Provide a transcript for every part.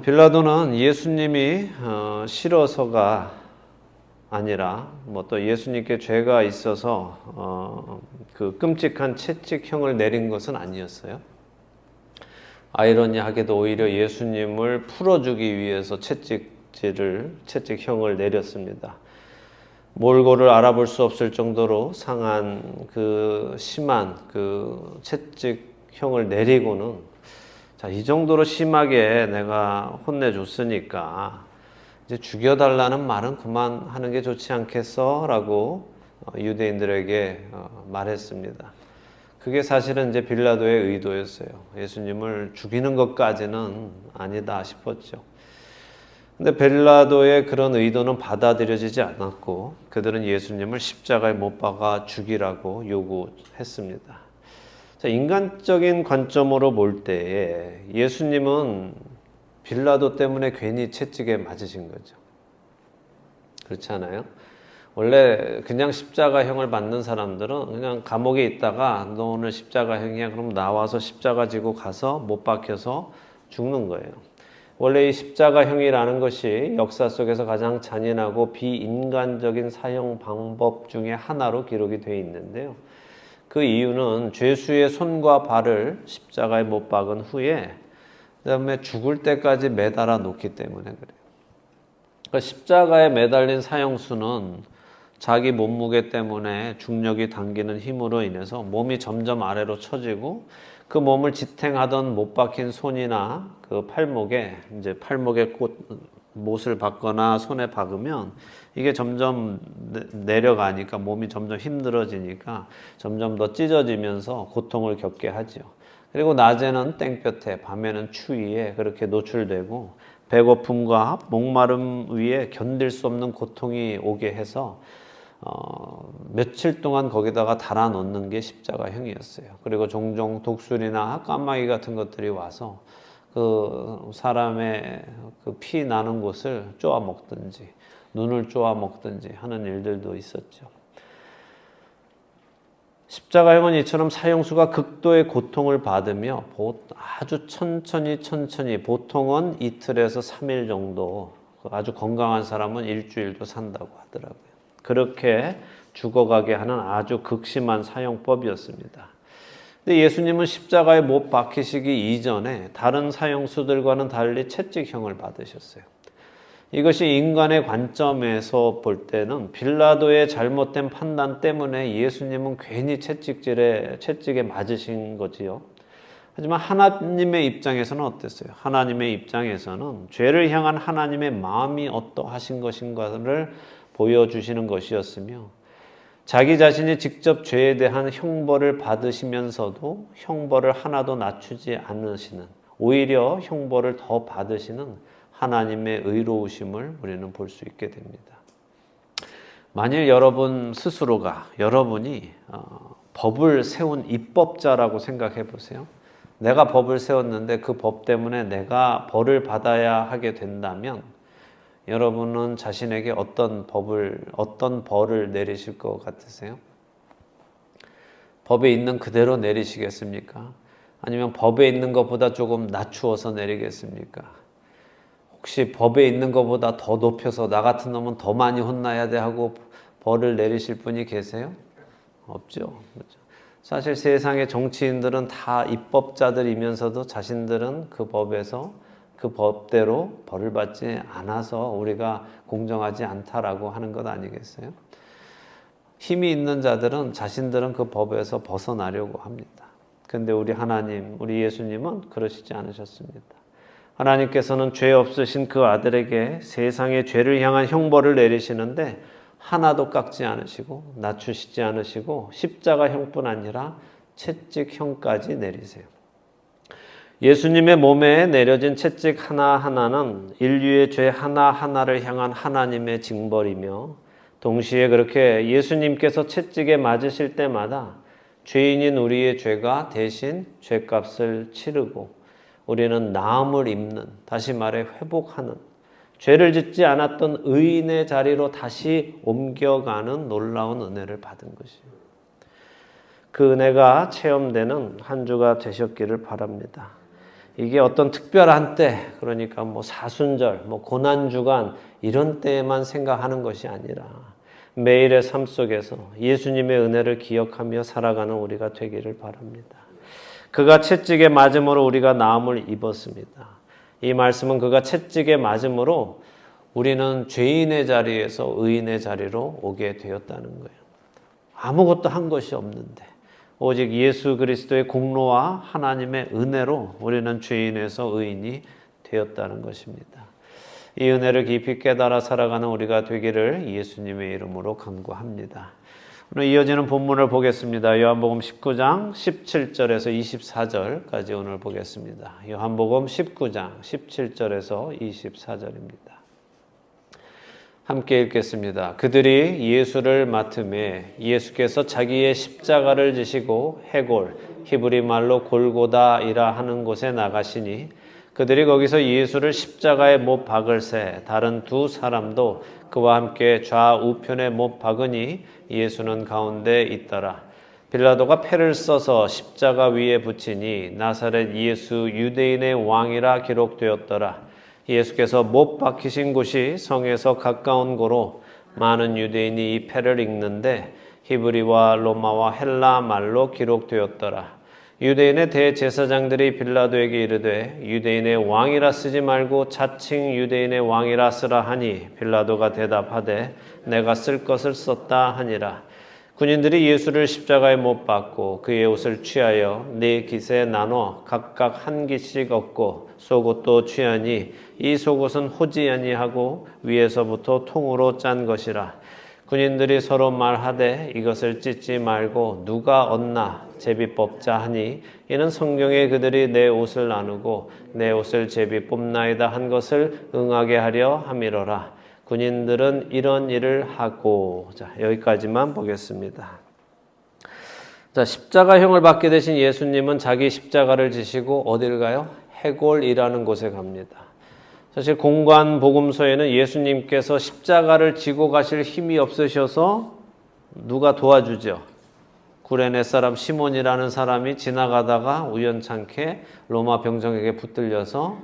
빌라도는 예수님이 싫어서가 아니라 또 예수님께 죄가 있어서 그 끔찍한 채찍형을 내린 것은 아니었어요. 아이러니하게도 오히려 예수님을 풀어주기 위해서 채찍형을 내렸습니다. 몰골을 알아볼 수 없을 정도로 상한 심한 채찍형을 내리고는 이 정도로 심하게 내가 혼내줬으니까 이제 죽여달라는 말은 그만하는 게 좋지 않겠어? 라고 유대인들에게 말했습니다. 그게 사실은 이제 빌라도의 의도였어요. 예수님을 죽이는 것까지는 아니다 싶었죠. 근데 빌라도의 그런 의도는 받아들여지지 않았고 그들은 예수님을 십자가에 못 박아 죽이라고 요구했습니다. 인간적인 관점으로 볼 때에 예수님은 빌라도 때문에 괜히 채찍에 맞으신 거죠. 그렇지 않아요? 원래 그냥 십자가형을 받는 사람들은 그냥 감옥에 있다가 너 오늘 십자가형이야 그럼 나와서 십자가 지고 가서 못 박혀서 죽는 거예요. 원래 이 십자가형이라는 것이 역사 속에서 가장 잔인하고 비인간적인 사형 방법 중에 하나로 기록이 되어 있는데요. 그 이유는 죄수의 손과 발을 십자가에 못 박은 후에 그다음에 죽을 때까지 매달아 놓기 때문에 그래요. 그러니까 십자가에 매달린 사형수는 자기 몸무게 때문에 중력이 당기는 힘으로 인해서 몸이 점점 아래로 처지고 그 몸을 지탱하던 못 박힌 손이나 그 팔목에 못을 박거나 손에 박으면 이게 점점 내려가니까 몸이 점점 힘들어지니까 점점 더 찢어지면서 고통을 겪게 하죠. 그리고 낮에는 땡볕에 밤에는 추위에 그렇게 노출되고 배고픔과 목마름 위에 견딜 수 없는 고통이 오게 해서 며칠 동안 거기다가 달아놓는 게 십자가형이었어요. 그리고 종종 독수리나 까마귀 같은 것들이 와서 그 사람의 그 피 나는 곳을 쪼아 먹든지 눈을 쪼아 먹든지 하는 일들도 있었죠. 십자가형은 이처럼 사형수가 극도의 고통을 받으며 아주 천천히 보통은 이틀에서 3일 정도, 아주 건강한 사람은 일주일도 산다고 하더라고요. 그렇게 죽어가게 하는 아주 극심한 사형법이었습니다. 근데 예수님은 십자가에 못 박히시기 이전에 다른 사형수들과는 달리 채찍형을 받으셨어요. 이것이 인간의 관점에서 볼 때는 빌라도의 잘못된 판단 때문에 예수님은 괜히 채찍에 맞으신 거지요. 하지만 하나님의 입장에서는 어땠어요? 하나님의 입장에서는 죄를 향한 하나님의 마음이 어떠하신 것인가를 보여주시는 것이었으며 자기 자신이 직접 죄에 대한 형벌을 받으시면서도 형벌을 하나도 낮추지 않으시는, 오히려 형벌을 더 받으시는 하나님의 의로우심을 우리는 볼 수 있게 됩니다. 만일 여러분 스스로가 여러분이 법을 세운 입법자라고 생각해 보세요. 내가 법을 세웠는데 그 법 때문에 내가 벌을 받아야 하게 된다면 여러분은 자신에게 어떤 벌을 내리실 것 같으세요? 법에 있는 그대로 내리시겠습니까? 아니면 법에 있는 것보다 조금 낮추어서 내리겠습니까? 혹시 법에 있는 것보다 더 높여서 나 같은 놈은 더 많이 혼나야 돼 하고 벌을 내리실 분이 계세요? 없죠. 그렇죠? 사실 세상의 정치인들은 다 입법자들이면서도 자신들은 그 법대로 벌을 받지 않아서 우리가 공정하지 않다라고 하는 것 아니겠어요? 힘이 있는 자들은 자신들은 그 법에서 벗어나려고 합니다. 그런데 우리 하나님, 우리 예수님은 그러시지 않으셨습니다. 하나님께서는 죄 없으신 그 아들에게 세상의 죄를 향한 형벌을 내리시는데 하나도 깎지 않으시고 낮추시지 않으시고 십자가형뿐 아니라 채찍형까지 내리세요. 예수님의 몸에 내려진 채찍 하나하나는 인류의 죄 하나하나를 향한 하나님의 징벌이며 동시에 그렇게 예수님께서 채찍에 맞으실 때마다 죄인인 우리의 죄가 대신 죄값을 치르고 우리는 나음을 입는, 다시 말해 회복하는, 죄를 짓지 않았던 의인의 자리로 다시 옮겨가는 놀라운 은혜를 받은 것이에요. 그 은혜가 체험되는 한 주가 되셨기를 바랍니다. 이게 어떤 특별한 때, 그러니까 뭐 사순절, 뭐 고난주간 이런 때에만 생각하는 것이 아니라 매일의 삶 속에서 예수님의 은혜를 기억하며 살아가는 우리가 되기를 바랍니다. 그가 채찍에 맞음으로 우리가 나음을 입었습니다. 이 말씀은 그가 채찍에 맞음으로 우리는 죄인의 자리에서 의인의 자리로 오게 되었다는 거예요. 아무것도 한 것이 없는데 오직 예수 그리스도의 공로와 하나님의 은혜로 우리는 죄인에서 의인이 되었다는 것입니다. 이 은혜를 깊이 깨달아 살아가는 우리가 되기를 예수님의 이름으로 간구합니다. 오늘 이어지는 본문을 보겠습니다. 요한복음 19장 17절에서 24절까지 오늘 보겠습니다. 요한복음 19장 17절에서 24절입니다. 함께 읽겠습니다. 그들이 예수를 맡음에 예수께서 자기의 십자가를 지시고 해골, 히브리 말로 골고다이라 하는 곳에 나가시니 그들이 거기서 예수를 십자가에 못 박을새 다른 두 사람도 그와 함께 좌우편에 못 박으니 예수는 가운데 있더라. 빌라도가 패를 써서 십자가 위에 붙이니 나사렛 예수 유대인의 왕이라 기록되었더라. 예수께서 못 박히신 곳이 성에서 가까운 고로 많은 유대인이 이 패를 읽는데 히브리와 로마와 헬라 말로 기록되었더라. 유대인의 대제사장들이 빌라도에게 이르되 유대인의 왕이라 쓰지 말고 자칭 유대인의 왕이라 쓰라 하니 빌라도가 대답하되 내가 쓸 것을 썼다 하니라. 군인들이 예수를 십자가에 못 박고 그의 옷을 취하여 네 깃에 나눠 각각 한 깃씩 얻고 속옷도 취하니 이 속옷은 호지 아니하고 위에서부터 통으로 짠 것이라. 군인들이 서로 말하되 이것을 찢지 말고 누가 얻나 제비 뽑자 하니 이는 성경에 그들이 내 옷을 나누고 내 옷을 제비 뽑나이다 한 것을 응하게 하려 함이로라. 군인들은 이런 일을 하고. 자, 여기까지만 보겠습니다. 자, 십자가형을 받게 되신 예수님은 자기 십자가를 지시고 어딜 가요? 해골이라는 곳에 갑니다. 사실 공관 복음서에는 예수님께서 십자가를 지고 가실 힘이 없으셔서 누가 도와주죠? 구레네 사람 시몬이라는 사람이 지나가다가 우연찮게 로마 병정에게 붙들려서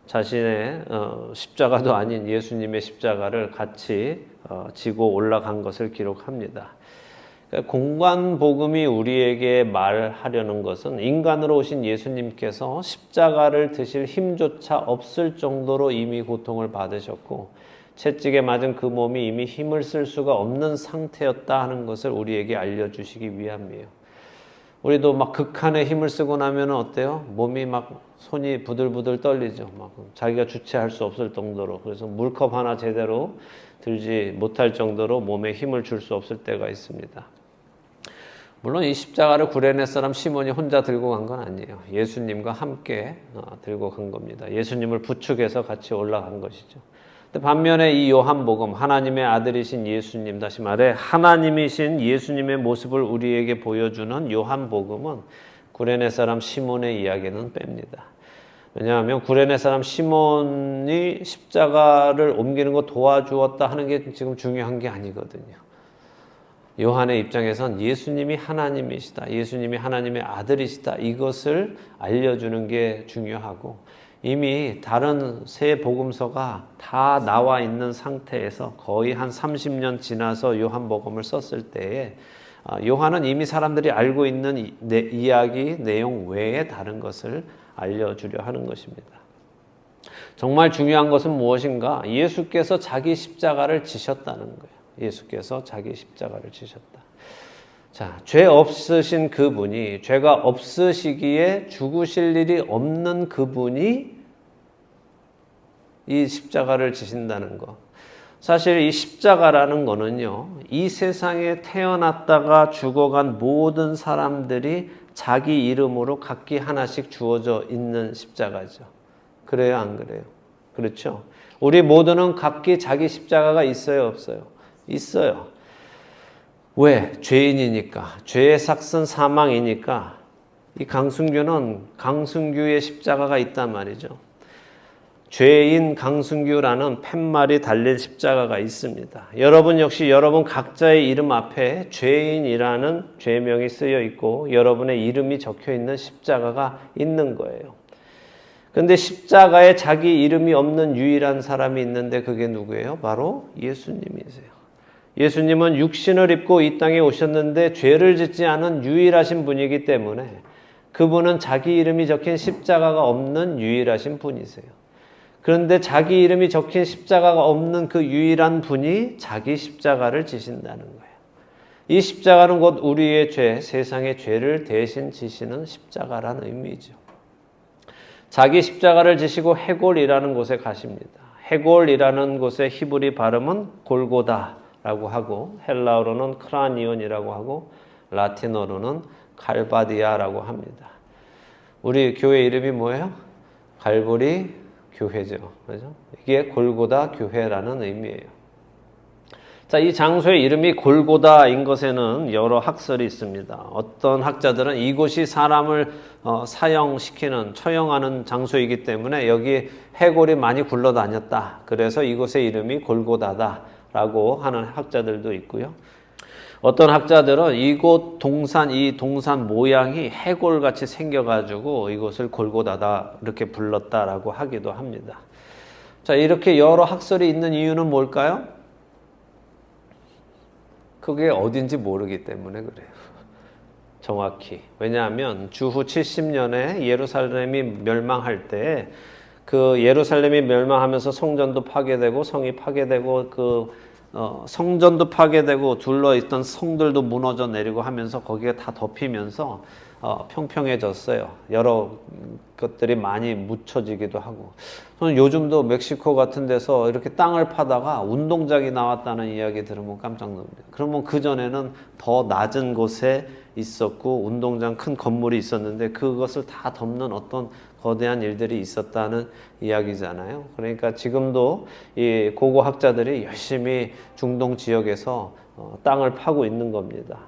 자신의 십자가도 아닌 예수님의 십자가를 같이 지고 올라간 것을 기록합니다. 공관복음이 우리에게 말하려는 것은 인간으로 오신 예수님께서 십자가를 드실 힘조차 없을 정도로 이미 고통을 받으셨고 채찍에 맞은 그 몸이 이미 힘을 쓸 수가 없는 상태였다 하는 것을 우리에게 알려주시기 위함이에요. 우리도 막 극한의 힘을 쓰고 나면 어때요? 몸이 막 손이 부들부들 떨리죠. 막 자기가 주체할 수 없을 정도로. 그래서 물컵 하나 제대로 들지 못할 정도로 몸에 힘을 줄 수 없을 때가 있습니다. 물론 이 십자가를 구레네 사람 시몬이 혼자 들고 간 건 아니에요. 예수님과 함께 들고 간 겁니다. 예수님을 부축해서 같이 올라간 것이죠. 근데 반면에 이 요한복음, 하나님의 아들이신 예수님, 다시 말해 하나님이신 예수님의 모습을 우리에게 보여주는 요한복음은 구레네 사람 시몬의 이야기는 뺍니다. 왜냐하면 구레네 사람 시몬이 십자가를 옮기는 거 도와주었다 하는 게 지금 중요한 게 아니거든요. 요한의 입장에선 예수님이 하나님이시다, 예수님이 하나님의 아들이시다, 이것을 알려주는 게 중요하고 이미 다른 세 복음서가 다 나와 있는 상태에서 거의 한 30년 지나서 요한복음을 썼을 때에 요한은 이미 사람들이 알고 있는 이야기 내용 외에 다른 것을 알려주려 하는 것입니다. 정말 중요한 것은 무엇인가? 예수께서 자기 십자가를 지셨다는 거예요. 예수께서 자기 십자가를 지셨다. 자, 죄 없으신 그분이, 죄가 없으시기에 죽으실 일이 없는 그분이 이 십자가를 지신다는 것. 사실 이 십자가라는 거는요, 이 세상에 태어났다가 죽어간 모든 사람들이 자기 이름으로 각기 하나씩 주어져 있는 십자가죠. 그래요, 안 그래요? 그렇죠? 우리 모두는 각기 자기 십자가가 있어요, 없어요? 있어요. 왜? 죄인이니까. 죄의 삭은 사망이니까 이 강승규는 강승규의 십자가가 있단 말이죠. 죄인 강승규라는 팻말이 달린 십자가가 있습니다. 여러분 역시 여러분 각자의 이름 앞에 죄인이라는 죄명이 쓰여 있고 여러분의 이름이 적혀 있는 십자가가 있는 거예요. 그런데 십자가에 자기 이름이 없는 유일한 사람이 있는데 그게 누구예요? 바로 예수님이세요. 예수님은 육신을 입고 이 땅에 오셨는데 죄를 짓지 않은 유일하신 분이기 때문에 그분은 자기 이름이 적힌 십자가가 없는 유일하신 분이세요. 그런데 자기 이름이 적힌 십자가가 없는 그 유일한 분이 자기 십자가를 지신다는 거예요. 이 십자가는 곧 우리의 죄, 세상의 죄를 대신 지시는 십자가라는 의미죠. 자기 십자가를 지시고 해골이라는 곳에 가십니다. 해골이라는 곳의 히브리 발음은 골고다라고 하고 헬라어로는 크라니온이라고 하고 라틴어로는 칼바디아라고 합니다. 우리 교회 이름이 뭐예요? 갈보리 교회죠. 그죠? 이게 골고다 교회라는 의미예요. 자, 이 장소의 이름이 골고다인 것에는 여러 학설이 있습니다. 어떤 학자들은 이곳이 사람을 사형시키는, 처형하는 장소이기 때문에 여기 해골이 많이 굴러다녔다. 그래서 이곳의 이름이 골고다다라고 하는 학자들도 있고요. 어떤 학자들은 이곳 동산, 이 동산 모양이 해골같이 생겨가지고 이곳을 골고다다 이렇게 불렀다라고 하기도 합니다. 자, 이렇게 여러 학설이 있는 이유는 뭘까요? 그게 어딘지 모르기 때문에 그래요. 정확히. 왜냐하면 주후 70년에 예루살렘이 멸망할 때 그 예루살렘이 멸망하면서 성전도 파괴되고 성이 파괴되고 성전도 파괴되고 둘러있던 성들도 무너져 내리고 하면서 거기에 다 덮이면서 평평해졌어요. 여러 것들이 많이 묻혀지기도 하고. 저는 요즘도 멕시코 같은 데서 이렇게 땅을 파다가 운동장이 나왔다는 이야기 들으면 깜짝 놀랍니다. 그러면 그전에는 더 낮은 곳에 있었고 운동장 큰 건물이 있었는데 그것을 다 덮는 어떤 거대한 일들이 있었다는 이야기잖아요. 그러니까 지금도 이 고고학자들이 열심히 중동 지역에서 땅을 파고 있는 겁니다.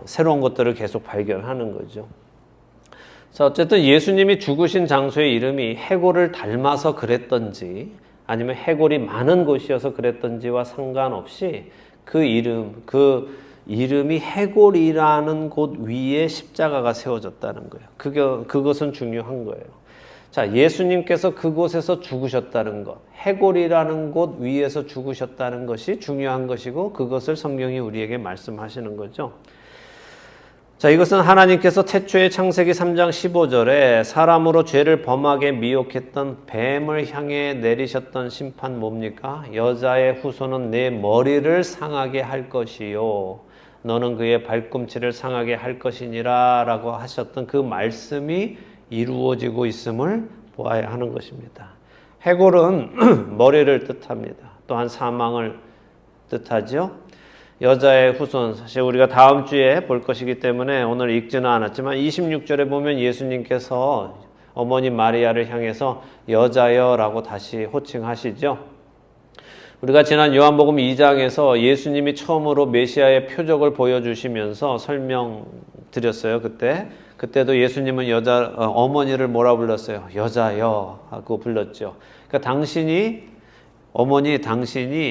새로운 것들을 계속 발견하는 거죠. 자, 어쨌든 예수님이 죽으신 장소의 이름이 해골을 닮아서 그랬던지 아니면 해골이 많은 곳이어서 그랬던지와 상관없이 그 이름이 해골이라는 곳 위에 십자가가 세워졌다는 거예요. 그것은 중요한 거예요. 자, 예수님께서 그곳에서 죽으셨다는 것, 해골이라는 곳 위에서 죽으셨다는 것이 중요한 것이고 그것을 성경이 우리에게 말씀하시는 거죠. 자, 이것은 하나님께서 태초에 창세기 3장 15절에 사람으로 죄를 범하게 미혹했던 뱀을 향해 내리셨던 심판 뭡니까? 여자의 후손은 내 머리를 상하게 할 것이요 너는 그의 발꿈치를 상하게 할 것이니라 라고 하셨던 그 말씀이 이루어지고 있음을 보아야 하는 것입니다. 해골은 머리를 뜻합니다. 또한 사망을 뜻하죠. 여자의 후손, 사실 우리가 다음 주에 볼 것이기 때문에 오늘 읽지는 않았지만 26절에 보면 예수님께서 어머니 마리아를 향해서 여자여라고 다시 호칭하시죠. 우리가 지난 요한복음 2장에서 예수님이 처음으로 메시아의 표적을 보여주시면서 설명드렸어요. 그때도 예수님은 어머니를 뭐라 불렀어요? 여자여 하고 불렀죠. 그러니까 당신이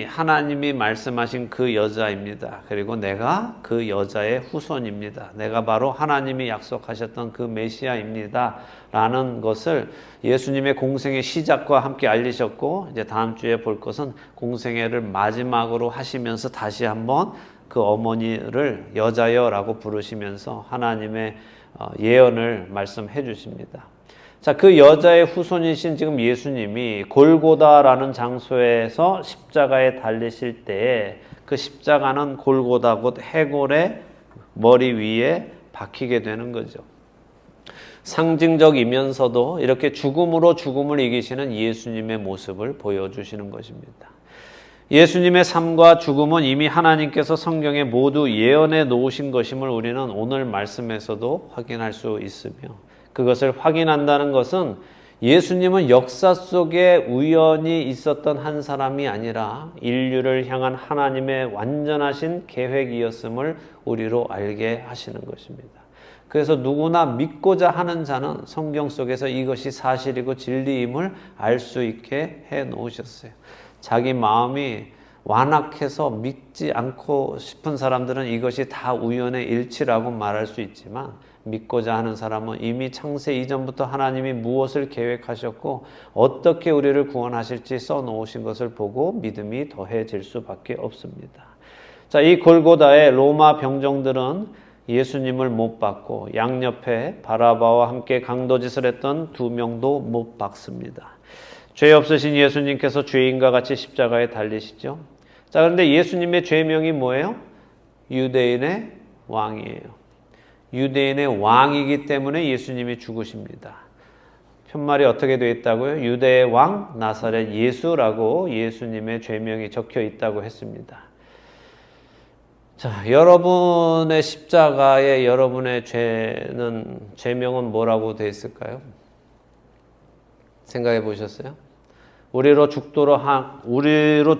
하나님이 말씀하신 그 여자입니다. 그리고 내가 그 여자의 후손입니다. 내가 바로 하나님이 약속하셨던 그 메시아입니다. 라는 것을 예수님의 공생의 시작과 함께 알리셨고 이제 다음 주에 볼 것은 공생애를 마지막으로 하시면서 다시 한번 그 어머니를 여자여라고 부르시면서 하나님의 예언을 말씀해 주십니다. 자, 그 여자의 후손이신 지금 예수님이 골고다라는 장소에서 십자가에 달리실 때에 그 십자가는 골고다 곧 해골의 머리 위에 박히게 되는 거죠. 상징적이면서도 이렇게 죽음으로 죽음을 이기시는 예수님의 모습을 보여주시는 것입니다. 예수님의 삶과 죽음은 이미 하나님께서 성경에 모두 예언해 놓으신 것임을 우리는 오늘 말씀에서도 확인할 수 있으며 그것을 확인한다는 것은 예수님은 역사 속에 우연히 있었던 한 사람이 아니라 인류를 향한 하나님의 완전하신 계획이었음을 우리로 알게 하시는 것입니다. 그래서 누구나 믿고자 하는 자는 성경 속에서 이것이 사실이고 진리임을 알 수 있게 해 놓으셨어요. 자기 마음이 완악해서 믿지 않고 싶은 사람들은 이것이 다 우연의 일치라고 말할 수 있지만, 믿고자 하는 사람은 이미 창세 이전부터 하나님이 무엇을 계획하셨고 어떻게 우리를 구원하실지 써놓으신 것을 보고 믿음이 더해질 수밖에 없습니다. 자, 이 골고다의 로마 병정들은 예수님을 못 박고 양옆에 바라바와 함께 강도짓을 했던 두 명도 못 박습니다. 죄 없으신 예수님께서 죄인과 같이 십자가에 달리시죠. 자, 그런데 예수님의 죄명이 뭐예요? 유대인의 왕이에요. 유대인의 왕이기 때문에 예수님이 죽으십니다. 편말이 어떻게 되어 있다고요? 유대의 왕 나사렛 예수라고 예수님의 죄명이 적혀 있다고 했습니다. 자, 여러분의 십자가에 여러분의 죄명은 뭐라고 되어 있을까요? 생각해 보셨어요? 우리로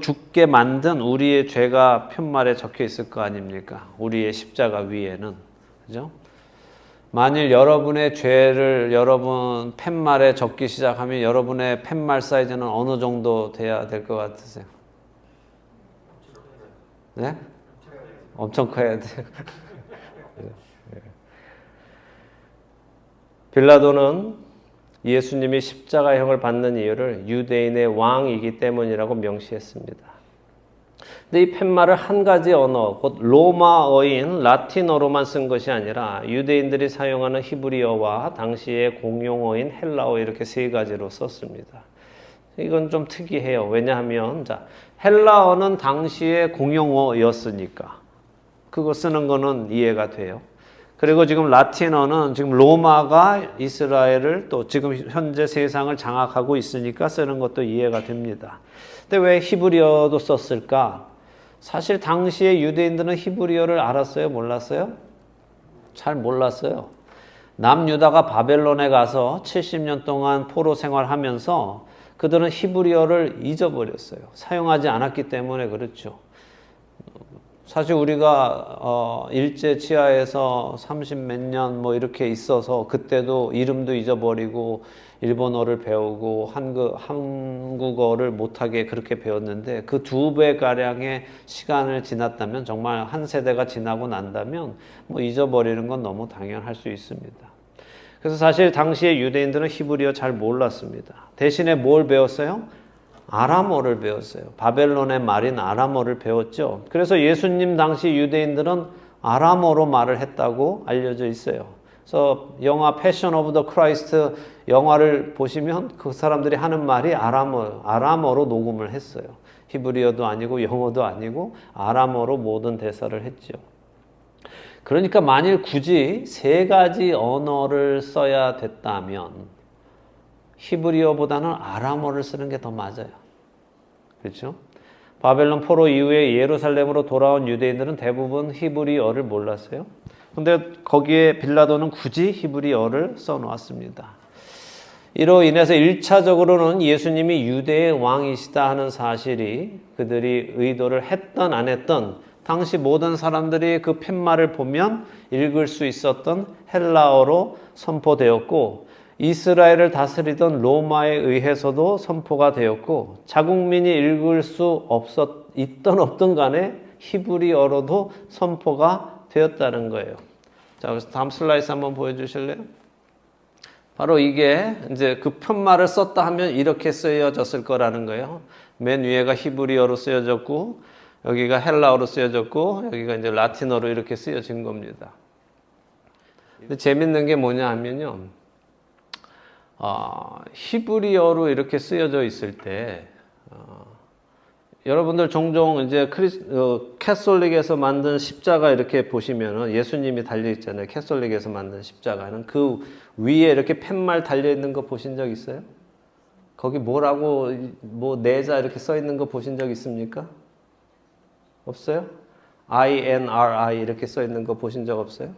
죽게 만든 우리의 죄가 편말에 적혀 있을 거 아닙니까? 우리의 십자가 위에는. 그죠? 만일 여러분의 죄를 여러분 팻말에 적기 시작하면 여러분의 팻말 사이즈는 어느 정도 돼야 될 것 같으세요? 네? 엄청 커야 돼요. 빌라도는 예수님이 십자가형을 받는 이유를 유대인의 왕이기 때문이라고 명시했습니다. 근데 이 팻말을 한 가지 언어, 곧 로마어인 라틴어로만 쓴 것이 아니라 유대인들이 사용하는 히브리어와 당시의 공용어인 헬라어 이렇게 세 가지로 썼습니다. 이건 좀 특이해요. 왜냐하면 헬라어는 당시의 공용어였으니까 그거 쓰는 거는 이해가 돼요. 그리고 지금 라틴어는 지금 로마가 이스라엘을 또 지금 현재 세상을 장악하고 있으니까 쓰는 것도 이해가 됩니다. 근데 왜 히브리어도 썼을까? 사실 당시에 유대인들은 히브리어를 알았어요? 몰랐어요? 잘 몰랐어요. 남유다가 바벨론에 가서 70년 동안 포로 생활하면서 그들은 히브리어를 잊어버렸어요. 사용하지 않았기 때문에 그렇죠. 사실 우리가 일제 치하에서 30 몇 년 뭐 이렇게 있어서 그때도 이름도 잊어버리고 일본어를 배우고 한국어를 못하게 그렇게 배웠는데 그 2배가량의 시간을 지났다면, 정말 한 세대가 지나고 난다면 뭐 잊어버리는 건 너무 당연할 수 있습니다. 그래서 사실 당시에 유대인들은 히브리어 잘 몰랐습니다. 대신에 뭘 배웠어요? 아람어를 배웠어요. 바벨론의 말인 아람어를 배웠죠. 그래서 예수님 당시 유대인들은 아람어로 말을 했다고 알려져 있어요. 그래서 영화 패션 오브 더 크라이스트 영화를 보시면 그 사람들이 하는 말이 아람어로 녹음을 했어요. 히브리어도 아니고 영어도 아니고 아람어로 모든 대사를 했죠. 그러니까 만일 굳이 세 가지 언어를 써야 됐다면 히브리어보다는 아람어를 쓰는 게 더 맞아요. 그렇죠? 바벨론 포로 이후에 예루살렘으로 돌아온 유대인들은 대부분 히브리어를 몰랐어요. 근데 거기에 빌라도는 굳이 히브리어를 써놓았습니다. 이로 인해서 1차적으로는 예수님이 유대의 왕이시다 하는 사실이 그들이 의도를 했던 안 했던 당시 모든 사람들이 그 팻말을 보면 읽을 수 있었던 헬라어로 선포되었고, 이스라엘을 다스리던 로마에 의해서도 선포가 되었고, 자국민이 읽을 수 있던 없던 간에 히브리어로도 선포가 되었다는 거예요. 자, 그래서 다음 슬라이드 한번 보여주실래요? 바로 이게 이제 그 편말을 썼다 하면 이렇게 쓰여졌을 거라는 거예요. 맨 위에가 히브리어로 쓰여졌고, 여기가 헬라어로 쓰여졌고, 여기가 이제 라틴어로 이렇게 쓰여진 겁니다. 근데 재밌는 게 뭐냐 하면요. 히브리어로 이렇게 쓰여져 있을 때, 여러분들 종종 이제 캐톨릭에서 만든 십자가 이렇게 보시면은 예수님이 달려 있잖아요. 캐톨릭에서 만든 십자가는 그 위에 이렇게 팻말 달려 있는 거 보신 적 있어요? 거기 뭐라고 내자 이렇게 써 있는 거 보신 적 있습니까? 없어요? INRI 이렇게 써 있는 거 보신 적 없어요?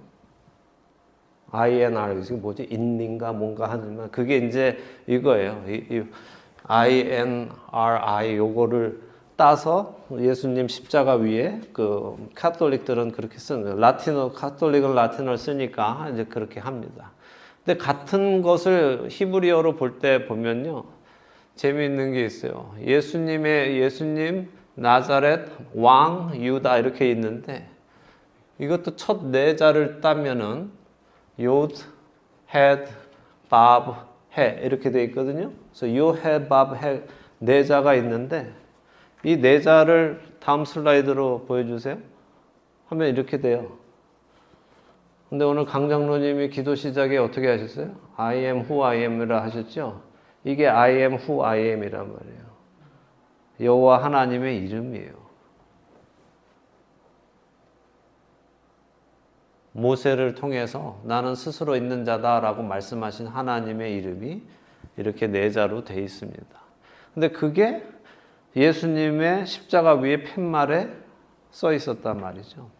INR 이게 뭐지? 인닌가 뭔가 하지만 그게 이제 이거예요. INRI 요거를 따서 예수님 십자가 위에 그 카톨릭들은 그렇게 쓰는 거예요. 라틴어 카톨릭은 라틴어를 쓰니까 이제 그렇게 합니다. 근데 같은 것을 히브리어로 볼 때 보면요. 재미있는 게 있어요. 예수님 나자렛 왕 유다 이렇게 있는데 이것도 첫 네 자를 따면은 요드 헤드 밥 해 이렇게 돼 있거든요. 그래서 요 해 밥 해 네 자가 있는데 이 네 자를 다음 슬라이드로 보여주세요. 하면 이렇게 돼요. 근데 오늘 강장로님이 기도 시작에 어떻게 하셨어요? I am who I am이라 하셨죠? 이게 I am who I am이란 말이에요. 여호와 하나님의 이름이에요. 모세를 통해서 나는 스스로 있는 자다라고 말씀하신 하나님의 이름이 이렇게 네 자로 돼 있습니다. 근데 그게 예수님의 십자가 위에 팻말에 써 있었단 말이죠.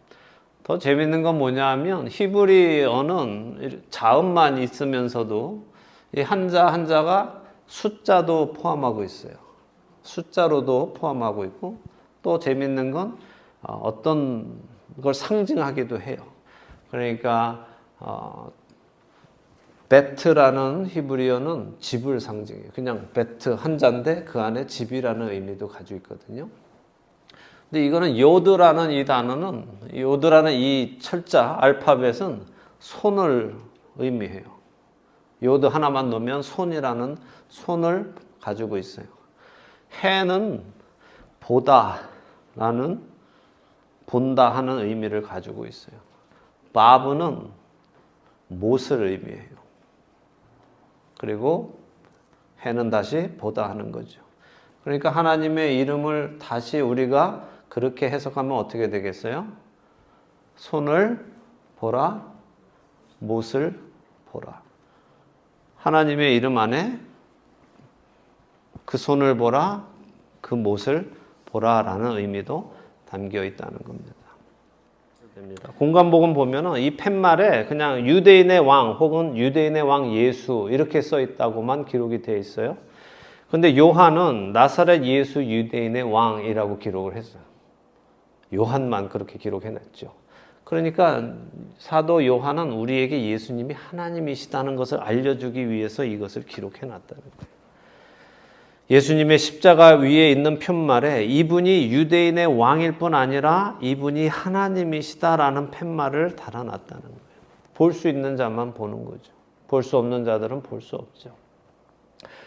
더 재밌는 건 뭐냐 하면 히브리어는 자음만 있으면서도 이 한자 한자가 숫자도 포함하고 있어요. 숫자로도 포함하고 있고 또 재밌는 건 어떤 걸 상징하기도 해요. 그러니까 베트라는 히브리어는 집을 상징해요. 그냥 베트 한자인데 그 안에 집이라는 의미도 가지고 있거든요. 근데 이거는 요드라는 이 단어는 요드라는 이 철자 알파벳은 손을 의미해요. 요드 하나만 넣으면 손이라는 손을 가지고 있어요. 해는 보다라는 본다 하는 의미를 가지고 있어요. 바브는 못을 의미해요. 그리고 해는 다시 보다 하는 거죠. 그러니까 하나님의 이름을 다시 우리가 그렇게 해석하면 어떻게 되겠어요? 손을 보라, 못을 보라. 하나님의 이름 안에 그 손을 보라, 그 못을 보라라는 의미도 담겨 있다는 겁니다. 공관복음 보면은 이 팻말에 그냥 유대인의 왕 혹은 유대인의 왕 예수 이렇게 써 있다고만 기록이 되어 있어요. 근데 요한은 나사렛 예수 유대인의 왕이라고 기록을 했어요. 요한만 그렇게 기록해놨죠. 그러니까 사도 요한은 우리에게 예수님이 하나님이시다는 것을 알려주기 위해서 이것을 기록해놨다는 거예요. 예수님의 십자가 위에 있는 푯말에 이분이 유대인의 왕일 뿐 아니라 이분이 하나님이시다라는 푯말을 달아놨다는 거예요. 볼 수 있는 자만 보는 거죠. 볼 수 없는 자들은 볼 수 없죠.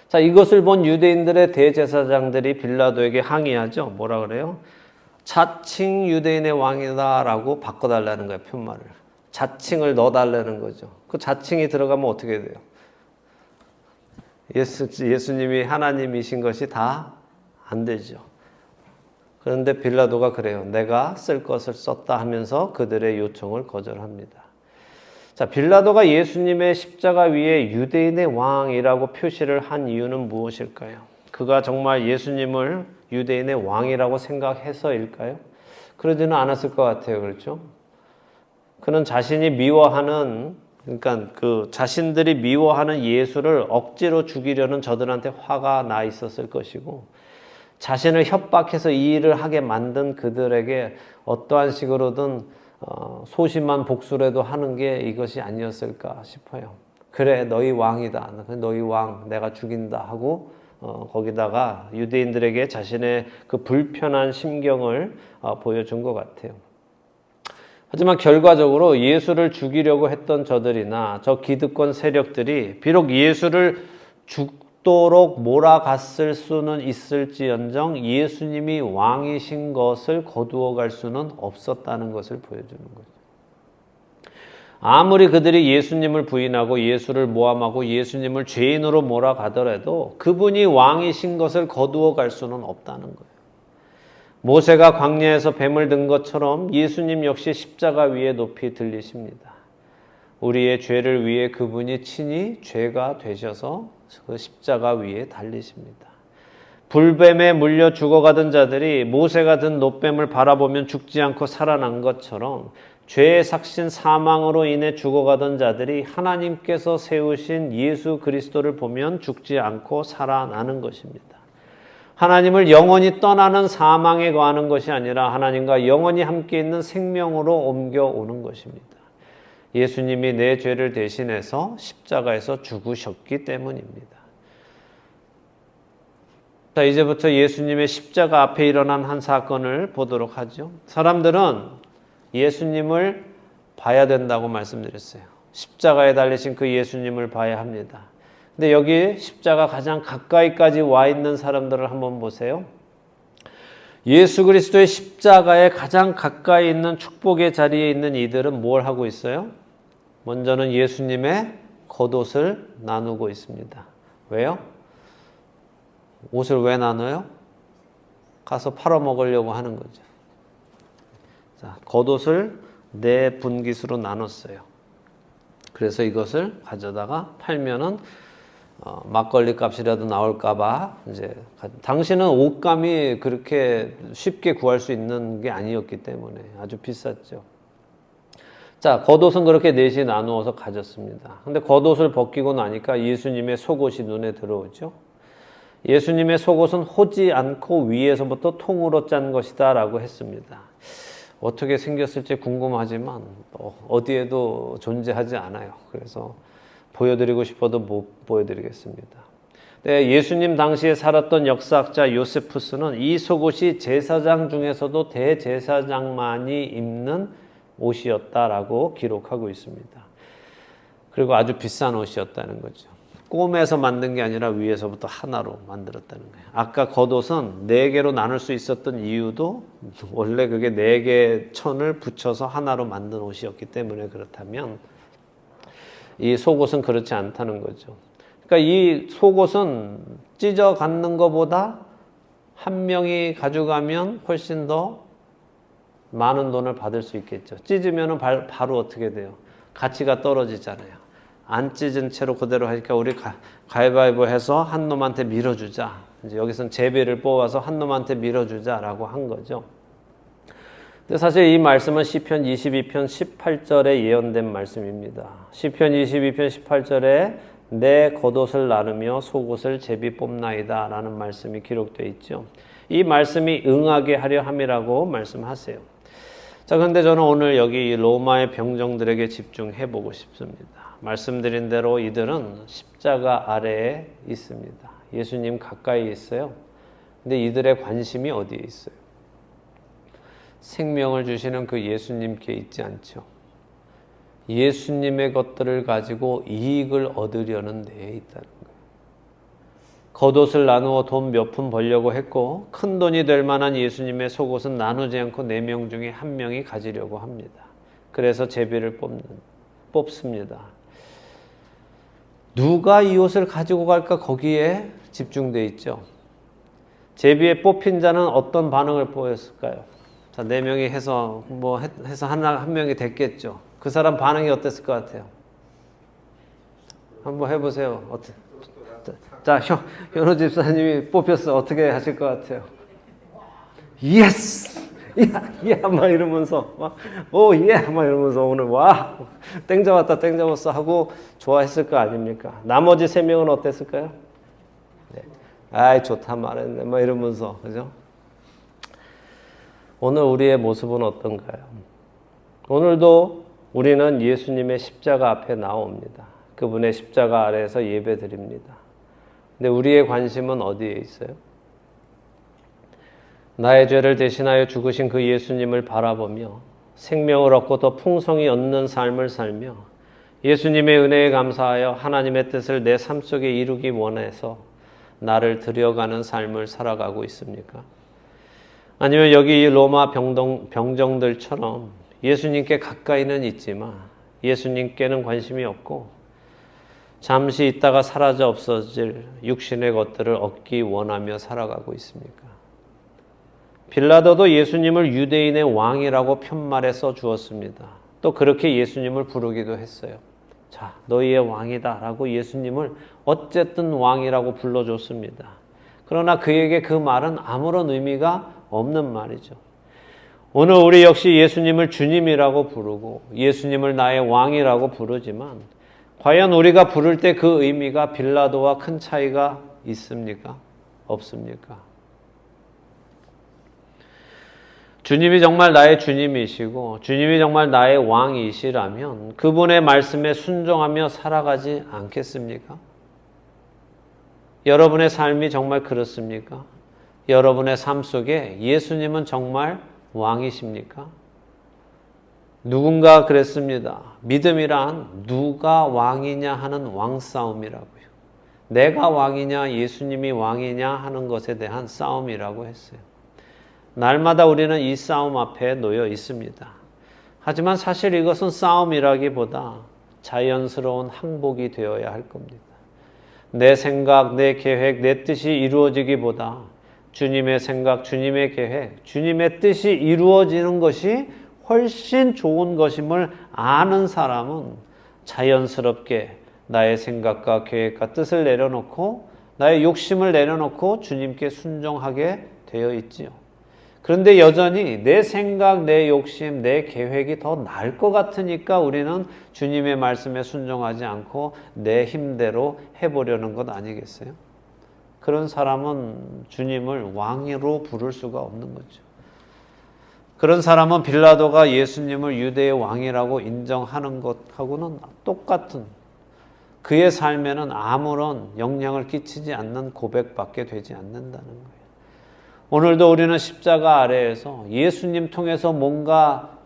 자, 이것을 본 유대인들의 대제사장들이 빌라도에게 항의하죠. 뭐라 그래요? 자칭 유대인의 왕이다라고 바꿔달라는 거예요. 푯말을. 자칭을 넣어달라는 거죠. 그 자칭이 들어가면 어떻게 돼요? 예수님이 하나님이신 것이 다 안 되죠. 그런데 빌라도가 그래요. 내가 쓸 것을 썼다 하면서 그들의 요청을 거절합니다. 자, 빌라도가 예수님의 십자가 위에 유대인의 왕이라고 표시를 한 이유는 무엇일까요? 그가 정말 예수님을 유대인의 왕이라고 생각해서일까요? 그러지는 않았을 것 같아요. 그렇죠? 그는 자신이 미워하는 그러니까 그 자신들이 미워하는 예수를 억지로 죽이려는 저들한테 화가 나 있었을 것이고 자신을 협박해서 이 일을 하게 만든 그들에게 어떠한 식으로든 소심한 복수라도 하는 게 이것이 아니었을까 싶어요. 그래 너희 왕이다. 너희 왕 내가 죽인다 하고 거기다가 유대인들에게 자신의 그 불편한 심경을 보여준 것 같아요. 하지만 결과적으로 예수를 죽이려고 했던 저들이나 저 기득권 세력들이 비록 예수를 죽도록 몰아갔을 수는 있을지언정 예수님이 왕이신 것을 거두어 갈 수는 없었다는 것을 보여주는 거죠. 아무리 그들이 예수님을 부인하고 예수를 모함하고 예수님을 죄인으로 몰아가더라도 그분이 왕이신 것을 거두어 갈 수는 없다는 거예요. 모세가 광야에서 뱀을 든 것처럼 예수님 역시 십자가 위에 높이 들리십니다. 우리의 죄를 위해 그분이 친히 죄가 되셔서 그 십자가 위에 달리십니다. 불뱀에 물려 죽어가던 자들이 모세가 든 놋뱀을 바라보면 죽지 않고 살아난 것처럼 죄의 삭신 사망으로 인해 죽어가던 자들이 하나님께서 세우신 예수 그리스도를 보면 죽지 않고 살아나는 것입니다. 하나님을 영원히 떠나는 사망에 거하는 것이 아니라 하나님과 영원히 함께 있는 생명으로 옮겨오는 것입니다. 예수님이 내 죄를 대신해서 십자가에서 죽으셨기 때문입니다. 자, 이제부터 예수님의 십자가 앞에 일어난 한 사건을 보도록 하죠. 사람들은 예수님을 봐야 된다고 말씀드렸어요. 십자가에 달리신 그 예수님을 봐야 합니다. 근데 여기 십자가 가장 가까이까지 와 있는 사람들을 한번 보세요. 예수 그리스도의 십자가에 가장 가까이 있는 축복의 자리에 있는 이들은 뭘 하고 있어요? 먼저는 예수님의 겉옷을 나누고 있습니다. 왜요? 옷을 왜 나눠요? 가서 팔아먹으려고 하는 거죠. 자, 겉옷을 4분깃으로 나눴어요. 그래서 이것을 가져다가 팔면은 막걸리 값이라도 나올까봐 이제 당시는 옷감이 그렇게 쉽게 구할 수 있는 게 아니었기 때문에 아주 비쌌죠. 자, 겉옷은 그렇게 넷이 나누어서 가졌습니다. 근데 겉옷을 벗기고 나니까 예수님의 속옷이 눈에 들어오죠. 예수님의 속옷은 호지 않고 위에서부터 통으로 짠 것이다 라고 했습니다. 어떻게 생겼을지 궁금하지만 어디에도 존재하지 않아요. 그래서 보여드리고 싶어도 못 보여드리겠습니다. 네, 예수님 당시에 살았던 역사학자 요세푸스는 이 속옷이 제사장 중에서도 대제사장만이 입는 옷이었다라고 기록하고 있습니다. 그리고 아주 비싼 옷이었다는 거죠. 꿰매서 만든 게 아니라 위에서부터 하나로 만들었다는 거예요. 아까 겉옷은 4개로 나눌 수 있었던 이유도 원래 그게 4개 천을 붙여서 하나로 만든 옷이었기 때문에 그렇다면 이 속옷은 그렇지 않다는 거죠. 그러니까 이 속옷은 찢어 갖는 것보다 한 명이 가져가면 훨씬 더 많은 돈을 받을 수 있겠죠. 찢으면 바로 어떻게 돼요? 가치가 떨어지잖아요. 안 찢은 채로 그대로 하니까 우리 가위바위보 해서 한 놈한테 밀어주자. 이제 여기서는 제비를 뽑아서 한 놈한테 밀어주자라고 한 거죠. 근데 사실 이 말씀은 시편 22편 18절에 예언된 말씀입니다. 시편 22편 18절에 내 겉옷을 나누며 속옷을 제비 뽑나이다 라는 말씀이 기록되어 있죠. 이 말씀이 응하게 하려 함이라고 말씀하세요. 자, 그런데 저는 오늘 여기 로마의 병정들에게 집중해 보고 싶습니다. 말씀드린 대로 이들은 십자가 아래에 있습니다. 예수님 가까이 있어요. 근데 이들의 관심이 어디에 있어요? 생명을 주시는 그 예수님께 있지 않죠. 예수님의 것들을 가지고 이익을 얻으려는 데에 있다는 거예요. 겉옷을 나누어 돈 몇 푼 벌려고 했고 큰 돈이 될 만한 예수님의 속옷은 나누지 않고 4명 중에 1명이 가지려고 합니다. 그래서 제비를 뽑습니다. 누가 이 옷을 가지고 갈까 거기에 집중되어 있죠. 제비에 뽑힌 자는 어떤 반응을 보였을까요? 자, 4명이 해서 해서 한 명이 됐겠죠. 그 사람 반응이 어땠을 것 같아요? 한번 해보세요. 자, 현호 집사님이 뽑혔어. 어떻게 하실 것 같아요? 예스! 야, 막 이러면서, 막 이러면서 오늘 땡 잡았다, 땡 잡았어 하고 좋아했을 거 아닙니까? 나머지 3명은 어땠을까요? 네. 아이, 좋다 말했네. 막 이러면서, 그죠? 오늘 우리의 모습은 어떤가요? 오늘도 우리는 예수님의 십자가 앞에 나옵니다. 그분의 십자가 아래에서 예배 드립니다. 근데 우리의 관심은 어디에 있어요? 나의 죄를 대신하여 죽으신 그 예수님을 바라보며 생명을 얻고 더 풍성히 얻는 삶을 살며 예수님의 은혜에 감사하여 하나님의 뜻을 내 삶 속에 이루기 원해서 나를 들여가는 삶을 살아가고 있습니까? 아니면 여기 로마 병정들처럼 예수님께 가까이는 있지만 예수님께는 관심이 없고 잠시 있다가 사라져 없어질 육신의 것들을 얻기 원하며 살아가고 있습니까? 빌라도도 예수님을 유대인의 왕이라고 편말에 써주었습니다. 또 그렇게 예수님을 부르기도 했어요. 자, 너희의 왕이다 라고 예수님을 어쨌든 왕이라고 불러줬습니다. 그러나 그에게 그 말은 아무런 의미가 없는 말이죠. 오늘 우리 역시 예수님을 주님이라고 부르고 예수님을 나의 왕이라고 부르지만 과연 우리가 부를 때 그 의미가 빌라도와 큰 차이가 있습니까? 없습니까? 주님이 정말 나의 주님이시고 주님이 정말 나의 왕이시라면 그분의 말씀에 순종하며 살아가지 않겠습니까? 여러분의 삶이 정말 그렇습니까? 여러분의 삶 속에 예수님은 정말 왕이십니까? 누군가 그랬습니다. 믿음이란 누가 왕이냐 하는 왕싸움이라고요. 내가 왕이냐 예수님이 왕이냐 하는 것에 대한 싸움이라고 했어요. 날마다 우리는 이 싸움 앞에 놓여 있습니다. 하지만 사실 이것은 싸움이라기보다 자연스러운 항복이 되어야 할 겁니다. 내 생각, 내 계획, 내 뜻이 이루어지기보다 주님의 생각, 주님의 계획, 주님의 뜻이 이루어지는 것이 훨씬 좋은 것임을 아는 사람은 자연스럽게 나의 생각과 계획과 뜻을 내려놓고 나의 욕심을 내려놓고 주님께 순종하게 되어 있지요. 그런데 여전히 내 생각, 내 욕심, 내 계획이 더 나을 것 같으니까 우리는 주님의 말씀에 순종하지 않고 내 힘대로 해보려는 것 아니겠어요? 그런 사람은 주님을 왕으로 부를 수가 없는 거죠. 그런 사람은 빌라도가 예수님을 유대의 왕이라고 인정하는 것하고는 똑같은 그의 삶에는 아무런 영향을 끼치지 않는 고백밖에 되지 않는다는 거예요. 오늘도 우리는 십자가 아래에서 예수님 통해서 뭔가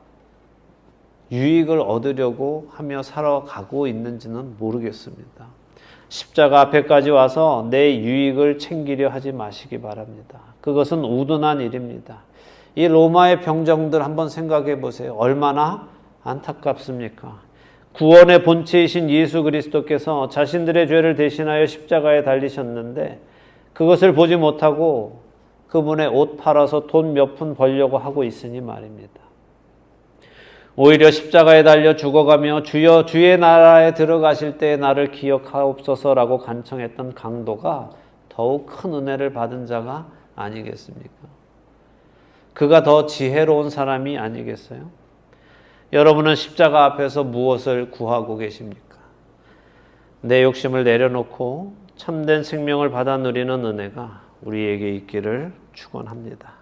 유익을 얻으려고 하며 살아가고 있는지는 모르겠습니다. 십자가 앞에까지 와서 내 유익을 챙기려 하지 마시기 바랍니다. 그것은 우둔한 일입니다. 이 로마의 병정들 한번 생각해 보세요. 얼마나 안타깝습니까? 구원의 본체이신 예수 그리스도께서 자신들의 죄를 대신하여 십자가에 달리셨는데 그것을 보지 못하고 그분의 옷 팔아서 돈 몇 푼 벌려고 하고 있으니 말입니다. 오히려 십자가에 달려 죽어가며 주여 주의 나라에 들어가실 때에 나를 기억하옵소서라고 간청했던 강도가 더욱 큰 은혜를 받은 자가 아니겠습니까? 그가 더 지혜로운 사람이 아니겠어요? 여러분은 십자가 앞에서 무엇을 구하고 계십니까? 내 욕심을 내려놓고 참된 생명을 받아 누리는 은혜가 우리에게 있기를 축원합니다.